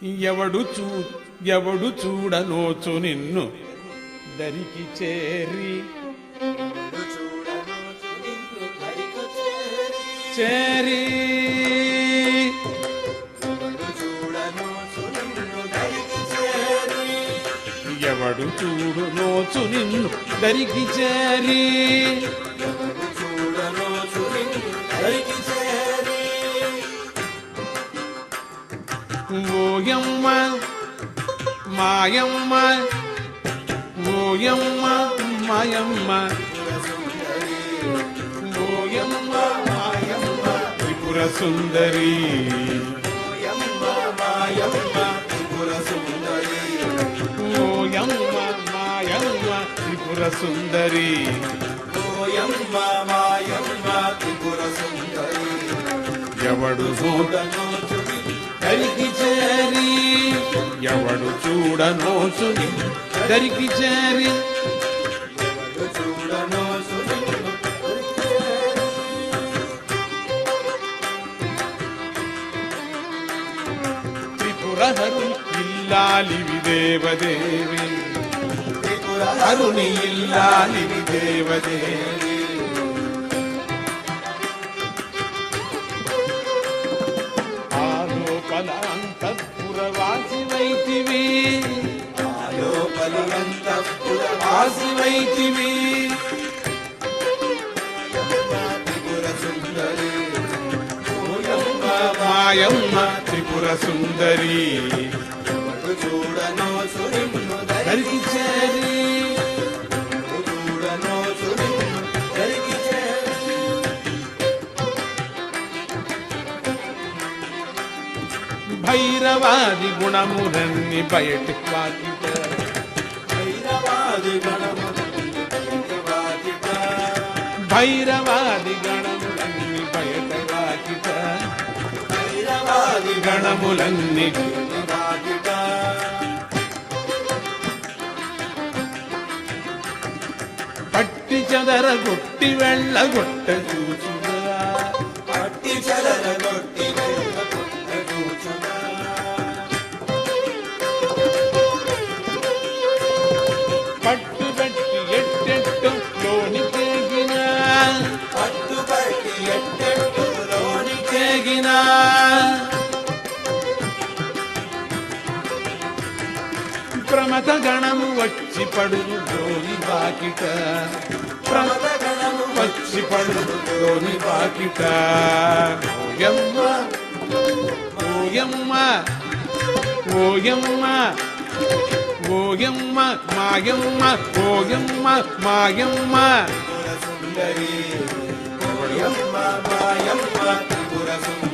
ఎవడు చూడనోచు నిన్ను దరికి చేరి చేరి ఎవడు చూడనోచు నిన్ను దరికి చేరి ఓయమ్మ మాయమ్మ ఓయమ్మ మాయమ్మ ఓయమ్మ మాయమ్మ త్రిపుర సుందరి ఓయమ్మ మాయమ్మ త్రిపుర సుందరి ఓయమ్మ మాయమ్మ త్రిపుర సుందరి ఓయమ్మ మాయమ్మ త్రిపుర సుందరి ఎవడు చూడనోచు దరికి చేరి ఎవడు చూడనోచు దరికి చేరి త్రిపురహరు ఇల్లాలివి దేవదేవి త్రిపురహరుని ఇల్లాలివి దేవదేవి వాసివైతివి వాసివైతివి మాయమ్మ త్రిపుర సుందరి చూడనోచు దరికి చేరి దరికి చేరి భైరవాది గుణములన్నీ బయటి వాకిట భైరవాది భైరవాది గణములన్నీ బయట వాకిట భైరవాది గణములన్నీ వాకిట పట్టి చెదర గొట్టి వెళ్ళగొట్ట చూచుగా పట్టి చెదర గొట్టి పట్టుబట్టి ఎట్టెట్టు లోనికేగిన పట్టుబట్టి ఎట్టెట్టు లోనికేగిన ప్రమత గణము వచ్చి పడును లోని బాకిట ప్రమత గణము వచ్చి పడును లోని బాకిట ఓయమ్మ ఓయమ్మ ఓయమ్మ ఓయమ్మ మాయమ్మ ఓయమ్మ మాయమ్మ సుందరి ఓయమ్మ మాయమ్మ త్రిపుర సుందరి